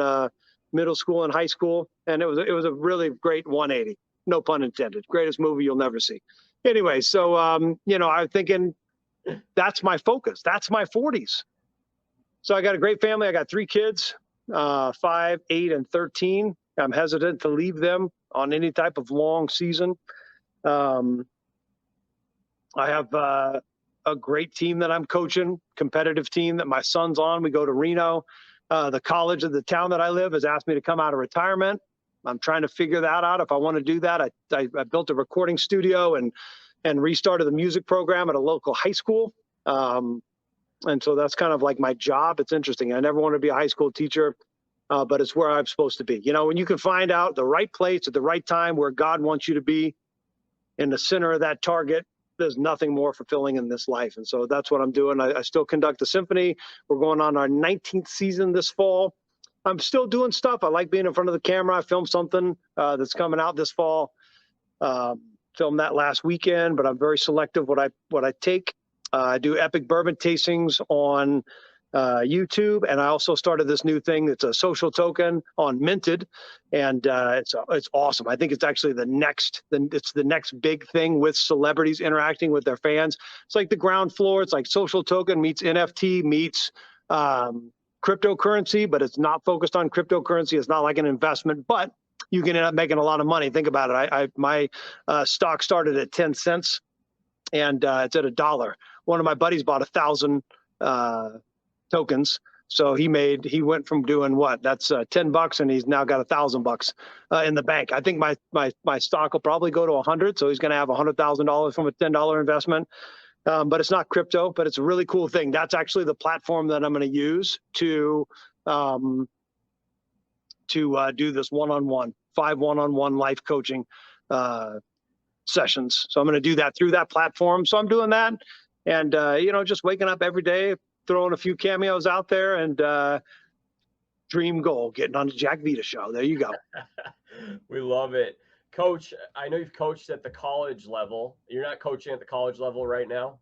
middle school and high school. And it was a really great 180. No pun intended. Greatest movie you'll never see. Anyway, so, I'm thinking that's my focus. That's my 40s. So I got a great family. I got 3 kids, 5, 8, and 13. I'm hesitant to leave them on any type of long season. I have a great team that I'm coaching, competitive team that my son's on. We go to Reno. The college of the town that I live has asked me to come out of retirement. I'm trying to figure that out if I want to do that. I built a recording studio and restarted the music program at a local high school. And so that's kind of like my job. It's interesting. I never wanted to be a high school teacher, but it's where I'm supposed to be. When you can find out the right place at the right time where God wants you to be in the center of that target, there's nothing more fulfilling in this life. And so that's what I'm doing. I still conduct the symphony. We're going on our 19th season this fall. I'm still doing stuff. I like being in front of the camera. I filmed something that's coming out this fall. Filmed that last weekend, but I'm very selective what I take. I do epic bourbon tastings on YouTube, and I also started this new thing that's a social token on Minted, and it's awesome. I think it's actually the next big thing with celebrities interacting with their fans. It's like the ground floor. It's like social token meets NFT meets cryptocurrency, but it's not focused on cryptocurrency. It's not like an investment, but you can end up making a lot of money. Think about it. My stock started at 10 cents, and it's at $1. One of my buddies bought 1,000 tokens. So he went from doing what? That's $10, and he's now got $1,000 in the bank. I think my stock will probably go to 100. So he's going to have $100,000 from a $10 investment. But it's not crypto, but it's a really cool thing. That's actually the platform that I'm going to use to do this one-on-one 5 one-on-one life coaching sessions. So I'm going to do that through that platform. So I'm doing that, and just waking up every day, throwing a few cameos out there, and dream goal, getting on the Jack Vita show. There you go. We love it. Coach, I know you've coached at the college level. You're not coaching at the college level right now?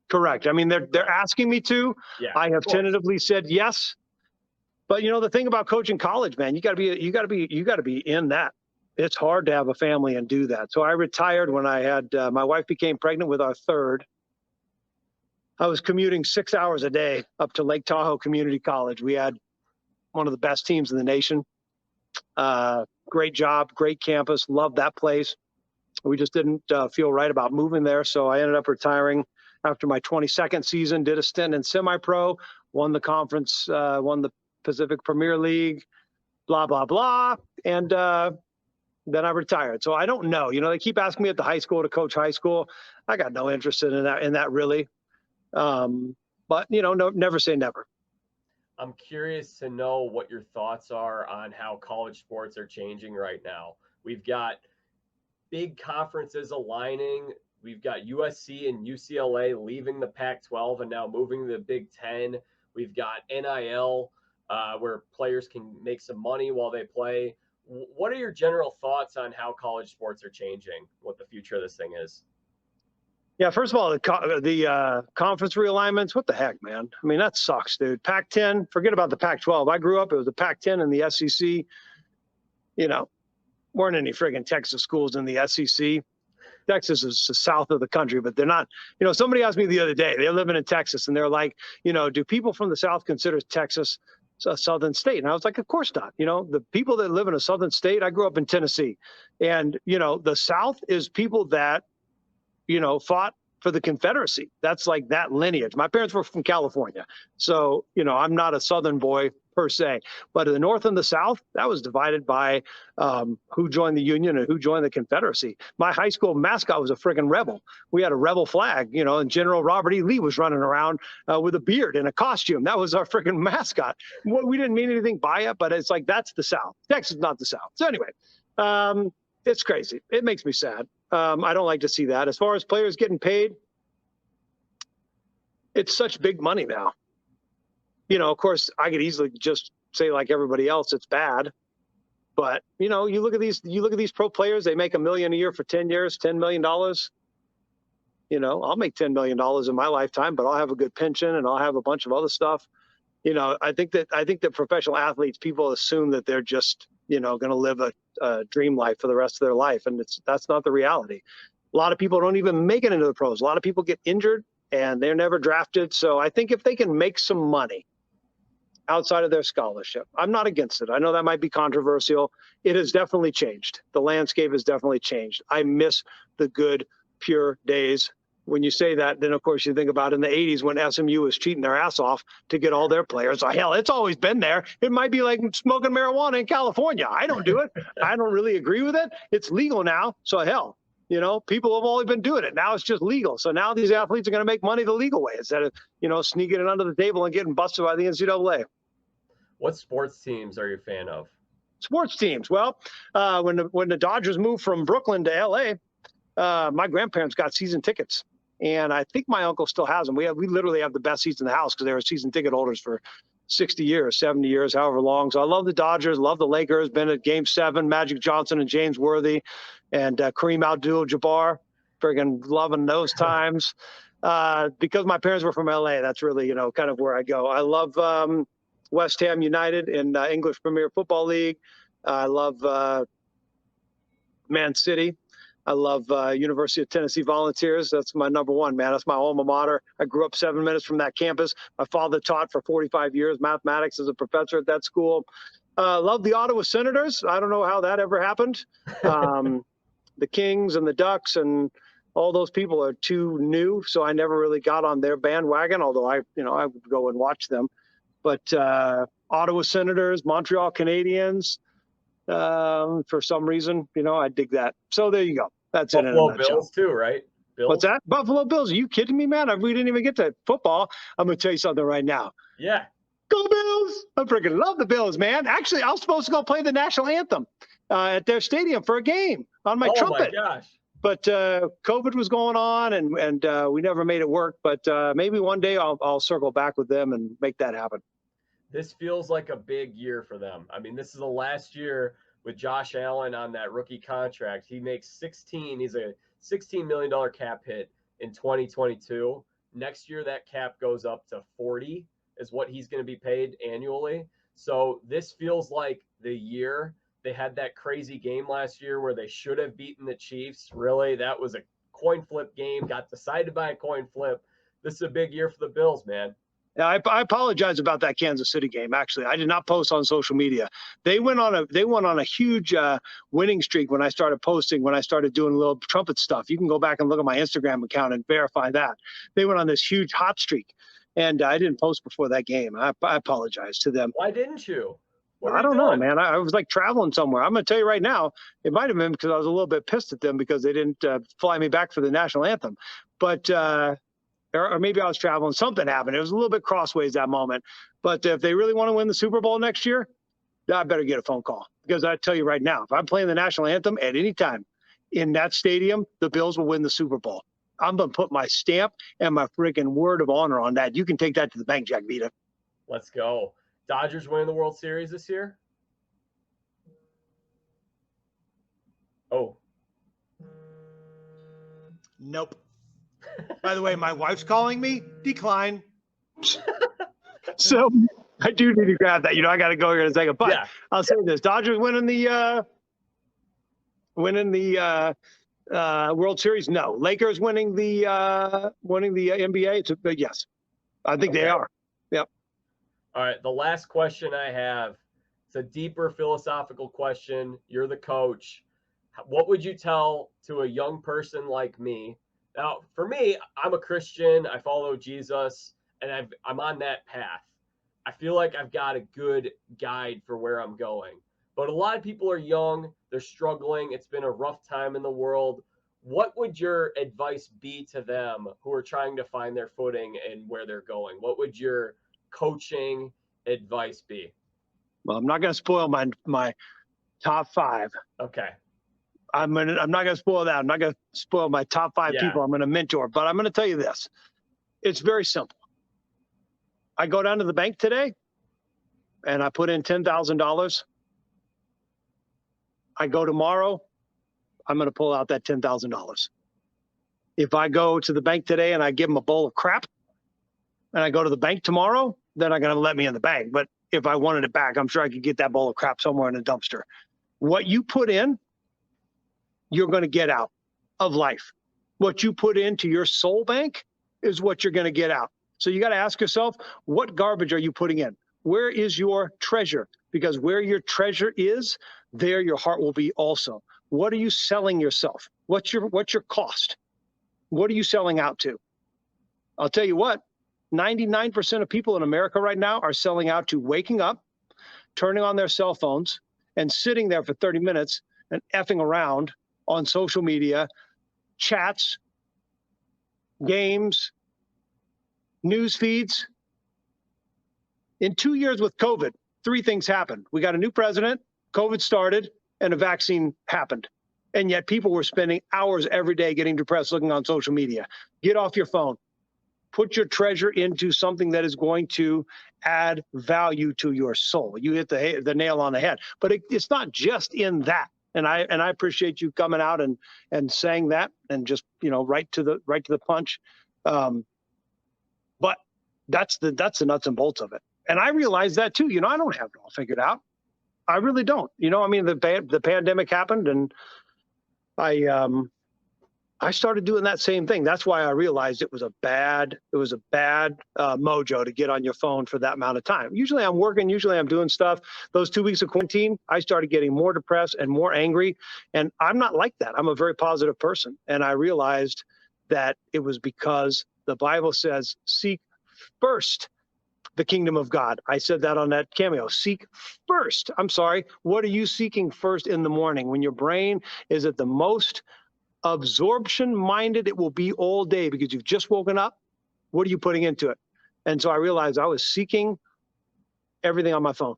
Correct. I mean, they're asking me to. Yeah, I have tentatively said yes. But the thing about coaching college, man, you got to be in that. It's hard to have a family and do that. So I retired when I had my wife became pregnant with our third. I was commuting 6 hours a day up to Lake Tahoe Community College. We had one of the best teams in the nation. Great job, great campus, loved that place. We just didn't feel right about moving there. So I ended up retiring after my 22nd season, did a stint in semi-pro, won the conference, won the Pacific Premier League, blah, blah, blah. And then I retired. So I don't know. They keep asking me at the high school to coach high school. I got no interest in that really. But, no, never say never. I'm curious to know what your thoughts are on how college sports are changing right now. We've got big conferences aligning. We've got USC and UCLA leaving the Pac-12 and now moving to the Big Ten. We've got NIL, where players can make some money while they play. What are your general thoughts on how college sports are changing, what the future of this thing is? Yeah, first of all, the conference realignments, what the heck, man? I mean, that sucks, dude. Pac-10, forget about the Pac-12. I grew up, it was the Pac-10 and the SEC. You know, weren't any friggin' Texas schools in the SEC. Texas is the south of the country, but they're not. You know, somebody asked me the other day, they're living in Texas, and they're like, you know, do people from the south consider Texas a southern state? And I was like, of course not. You know, the people that live in a southern state, I grew up in Tennessee. And, you know, the south is people that, you know, fought for the Confederacy. That's like that lineage. My parents were from California. So, you know, I'm not a southern boy per se, but the North and the South, that was divided by who joined the Union and who joined the Confederacy. My high school mascot was a friggin' rebel. We had a rebel flag, you know, and General Robert E. Lee was running around with a beard and a costume. That was our friggin' mascot. We didn't mean anything by it, but it's like, that's the South. Texas is not the South. So anyway, it's crazy. It makes me sad. I don't like to see that. As far as players getting paid, it's such big money now. You know, of course, I could easily just say like everybody else, it's bad. But, you know, you look at these pro players, they make $1 million a year for 10 years, $10 million. You know, I'll make $10 million in my lifetime, but I'll have a good pension and I'll have a bunch of other stuff. You know, I think that professional athletes, people assume that they're just, you know, going to live a dream life for the rest of their life. And that's not the reality. A lot of people don't even make it into the pros. A lot of people get injured and they're never drafted. So I think if they can make some money outside of their scholarship, I'm not against it. I know that might be controversial. It has definitely changed. The landscape has definitely changed. I miss the good, pure days. When you say that, then of course you think about in the 80s when SMU was cheating their ass off to get all their players. So hell, it's always been there. It might be like smoking marijuana in California. I don't do it. I don't really agree with it. It's legal now. So hell, you know, people have always been doing it. Now it's just legal. So now these athletes are going to make money the legal way instead of, you know, sneaking it under the table and getting busted by the NCAA. What sports teams are you a fan of? Sports teams. Well, when the Dodgers moved from Brooklyn to LA, my grandparents got season tickets. And I think my uncle still has them. We literally have the best seats in the house because they were season ticket holders for 60 years, 70 years, however long. So I love the Dodgers, love the Lakers, been at Game 7, Magic Johnson and James Worthy and Kareem Abdul-Jabbar, friggin' loving those times. Because my parents were from LA, that's really, you know, kind of where I go. I love West Ham United in English Premier Football League. I love Man City. I love University of Tennessee Volunteers. That's my number one, man. That's my alma mater. I grew up 7 minutes from that campus. My father taught for 45 years mathematics as a professor at that school. Love the Ottawa Senators. I don't know how that ever happened. The Kings and the Ducks and all those people are too new, so I never really got on their bandwagon, although I would go and watch them. But Ottawa Senators, Montreal Canadiens, for some reason, you know, I dig that. So there you go. That's it. Buffalo Bills too, right? Bills? What's that? Buffalo Bills. Are you kidding me, man? We didn't even get to football. I'm going to tell you something right now. Yeah. Go Bills. I freaking love the Bills, man. Actually, I was supposed to go play the national anthem at their stadium for a game on my trumpet. Oh, my gosh. But COVID was going on, and we never made it work. But maybe one day I'll circle back with them and make that happen. This feels like a big year for them. I mean, this is the last year with Josh Allen on that rookie contract. He makes 16. He's a $16 million cap hit in 2022. Next year, that cap goes up to 40 is what he's going to be paid annually. So this feels like the year. They had that crazy game last year where they should have beaten the Chiefs. Really, that was a coin flip game, got decided by a coin flip. This is a big year for the Bills, man. Yeah, I apologize about that Kansas City game. Actually, I did not post on social media. They went on a huge winning streak when I started posting. When I started doing a little trumpet stuff, you can go back and look at my Instagram account and verify that they went on this huge hot streak, and I didn't post before that game. I apologize to them. Why didn't you? I don't know, man. I was like traveling somewhere. I'm going to tell you right now, it might have been because I was a little bit pissed at them because they didn't fly me back for the national anthem. But or maybe I was traveling. Something happened. It was a little bit crossways that moment. But if they really want to win the Super Bowl next year, I better get a phone call, because I tell you right now, if I'm playing the national anthem at any time in that stadium, the Bills will win the Super Bowl. I'm going to put my stamp and my freaking word of honor on that. You can take that to the bank, Jack Vita. Let's go. Dodgers winning the World Series this year? Oh. Nope. By the way, my wife's calling me. Decline. So I do need to grab that. I got to go here in a second. But Yeah. I'll say this: Dodgers winning the World Series. No. Lakers winning the NBA. It's a big yes. I think they are. Yep. All right. The last question I have, it's a deeper philosophical question. You're the coach. What would you tell to a young person like me? Now, for me, I'm a Christian. I follow Jesus, and I'm on that path. I feel like I've got a good guide for where I'm going. But a lot of people are young. They're struggling. It's been a rough time in the world. What would your advice be to them who are trying to find their footing and where they're going? What would your coaching advice be? Well, I'm not going to spoil my top 5. Okay. I'm not going to spoil that. I'm not going to spoil my top 5 people I'm going to mentor. But I'm going to tell you this. It's very simple. I go down to the bank today and I put in $10,000. I go tomorrow, I'm going to pull out that $10,000. If I go to the bank today and I give them a bowl of crap and I go to the bank tomorrow, they're not going to let me in the bank. But if I wanted it back, I'm sure I could get that bowl of crap somewhere in a dumpster. What you put in, you're going to get out of life. What you put into your soul bank is what you're going to get out. So you got to ask yourself, what garbage are you putting in? Where is your treasure? Because where your treasure is, there your heart will be also. What are you selling yourself? What's your cost? What are you selling out to? I'll tell you what, 99% of people in America right now are selling out to waking up, turning on their cell phones, and sitting there for 30 minutes and effing around on social media, chats, games, news feeds. In 2 years with COVID, 3 things happened. We got a new president, COVID started, and a vaccine happened. And yet people were spending hours every day getting depressed looking on social media. Get off your phone. Put your treasure into something that is going to add value to your soul. You hit the nail on the head. But it's not just in that. And I appreciate you coming out and saying that, and just right to the punch. But that's the nuts and bolts of it. And I realize that too. I don't have it all figured out. I really don't. I mean, the pandemic happened, and I started doing that same thing. That's why I realized it was a bad mojo to get on your phone for that amount of time. Usually I'm working, usually I'm doing stuff. Those 2 weeks of quarantine, I started getting more depressed and more angry. And I'm not like that. I'm a very positive person. And I realized that it was because the Bible says, seek first the kingdom of God. I said that on that cameo. Seek first. I'm sorry. What are you seeking first in the morning when your brain is at the most absorption minded it will be all day because you've just woken up? What are you putting into it? And so I realized I was seeking everything on my phone.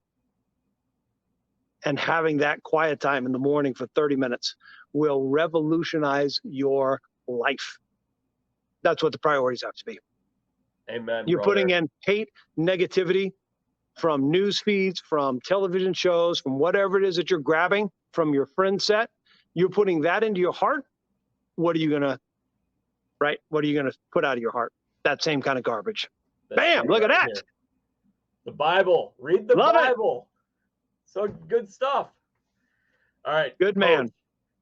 And having that quiet time in the morning for 30 minutes will revolutionize your life. That's what the priorities have to be. Amen. You're putting in hate, negativity from news feeds, from television shows, from whatever it is that you're grabbing from your friend set. You're putting that into your heart. What are you gonna put out of your heart? That same kind of garbage. Bam! Look at that. Here. The Bible. Read the Bible. So good stuff. All right. Good man. Coach,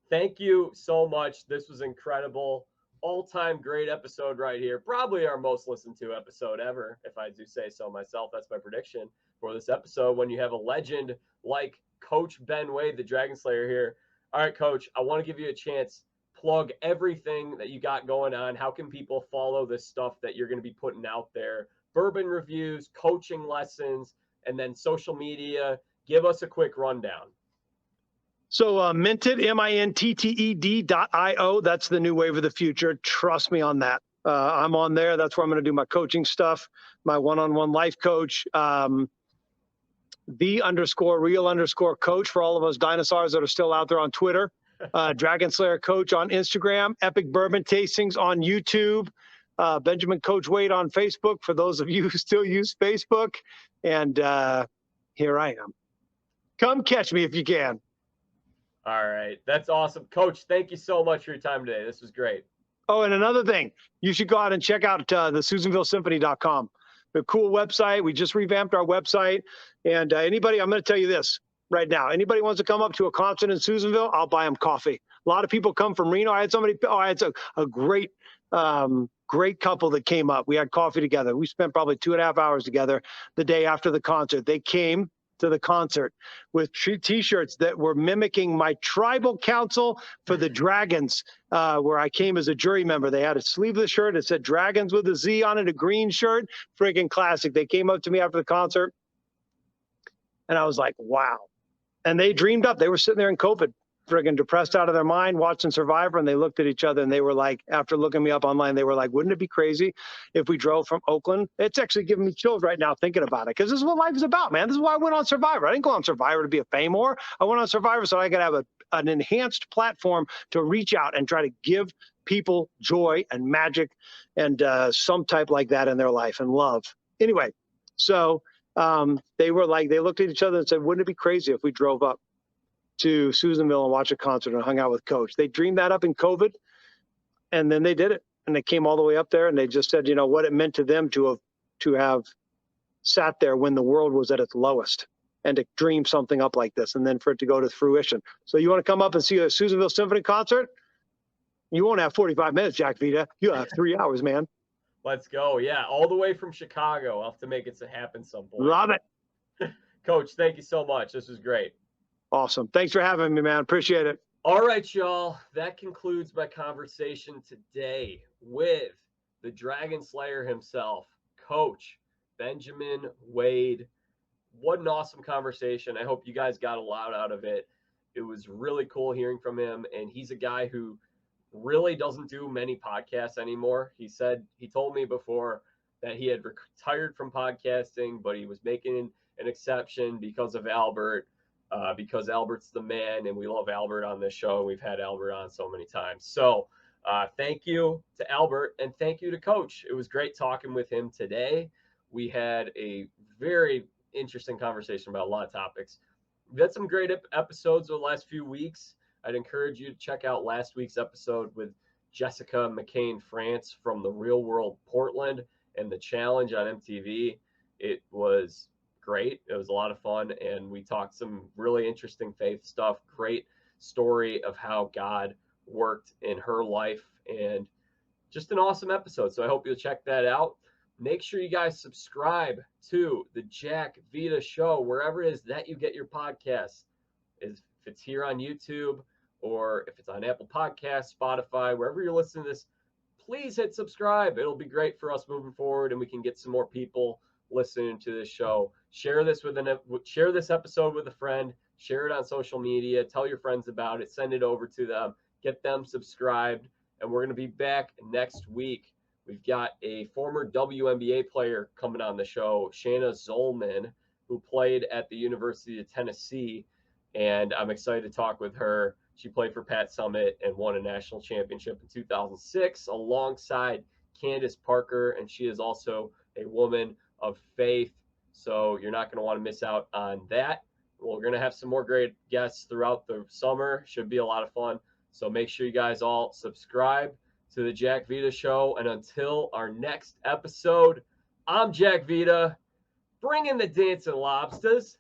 thank you so much. This was incredible. All-time great episode right here. Probably our most listened to episode ever, if I do say so myself. That's my prediction for this episode, when you have a legend like Coach Ben Wade, the Dragon Slayer, here. All right, Coach, I want to give you a chance. Plug everything that you got going on. How can people follow this stuff that you're going to be putting out there? Bourbon reviews, coaching lessons, and then social media. Give us a quick rundown. So Minted, MINTTED.io. That's the new wave of the future. Trust me on that. I'm on there. That's where I'm going to do my coaching stuff, my one-on-one life coach. The_real_coach for all of us dinosaurs that are still out there on Twitter. Dragon Slayer Coach on Instagram. Epic Bourbon Tastings on YouTube. Benjamin Coach Wade on Facebook for those of you who still use Facebook. And here I am. Come catch me if you can. All right. That's awesome. Coach, thank you so much for your time today. This was great. Oh, and another thing, you should go out and check out the SusanvilleSymphony.com. A cool website. We just revamped our website. And anybody, I'm going to tell you this right now. Anybody wants to come up to a concert in Susanville, I'll buy them coffee. A lot of people come from Reno. I had a great couple that came up. We had coffee together. We spent probably 2.5 hours together the day after the concert. They came to the concert with T-shirts that were mimicking my tribal council for the Dragons, where I came as a jury member. They had a sleeveless shirt. It said Dragons with a Z on it, a green shirt. Friggin' classic. They came up to me after the concert, and I was like, wow. And they dreamed up. They were sitting there in COVID, friggin' depressed out of their mind, watching Survivor, and they looked at each other, and they were like, after looking me up online, they were like, wouldn't it be crazy if we drove from Oakland? It's actually giving me chills right now thinking about it, because this is what life is about, man. This is why I went on Survivor. I didn't go on Survivor to be a fame whore. I went on Survivor so I could have an enhanced platform to reach out and try to give people joy and magic and some type like that in their life and love. Anyway, so they looked at each other and said, wouldn't it be crazy if we drove up to Susanville and watch a concert and hung out with Coach? They dreamed that up in COVID, and then they did it. And they came all the way up there, and they just said, you know, what it meant to them to have sat there when the world was at its lowest and to dream something up like this, and then for it to go to fruition. So you want to come up and see a Susanville Symphony concert? You won't have 45 minutes, Jack Vita. You'll have 3 hours, man. Let's go. Yeah, all the way from Chicago. I'll have to make it happen some point. Love it. Coach, thank you so much. This was great. Awesome. Thanks for having me, man. Appreciate it. All right, y'all. That concludes my conversation today with the Dragon Slayer himself, Coach Benjamin Wade. What an awesome conversation. I hope you guys got a lot out of it. It was really cool hearing from him, and he's a guy who really doesn't do many podcasts anymore. He told me before that he had retired from podcasting, but he was making an exception because of Albert. Because Albert's the man, and we love Albert on this show. We've had Albert on so many times. So thank you to Albert, and thank you to Coach. It was great talking with him today. We had a very interesting conversation about a lot of topics. We've had some great episodes over the last few weeks. I'd encourage you to check out last week's episode with Jessica McCain-France from The Real World Portland and The Challenge on MTV. It was great. It was a lot of fun, and we talked some really interesting faith stuff. Great story of how God worked in her life, and just an awesome episode. So I hope you'll check that out. Make sure you guys subscribe to the Jack Vita Show wherever it is that you get your podcasts. If it's here on YouTube or if it's on Apple Podcasts, Spotify, wherever you're listening to this, please hit subscribe. It'll be great for us moving forward, and we can get some more people listening to this show. Share this episode with a friend. Share it on social media. Tell your friends about it. Send it over to them. Get them subscribed. And we're going to be back next week. We've got a former WNBA player coming on the show, Shanna Zolman, who played at the University of Tennessee. And I'm excited to talk with her. She played for Pat Summitt and won a national championship in 2006 alongside Candace Parker. And she is also a woman of faith. So you're not going to want to miss out on that. We're going to have some more great guests throughout the summer. Should be a lot of fun. So make sure you guys all subscribe to the Jack Vita Show. And until our next episode, I'm Jack Vita, bringing the dancing lobsters.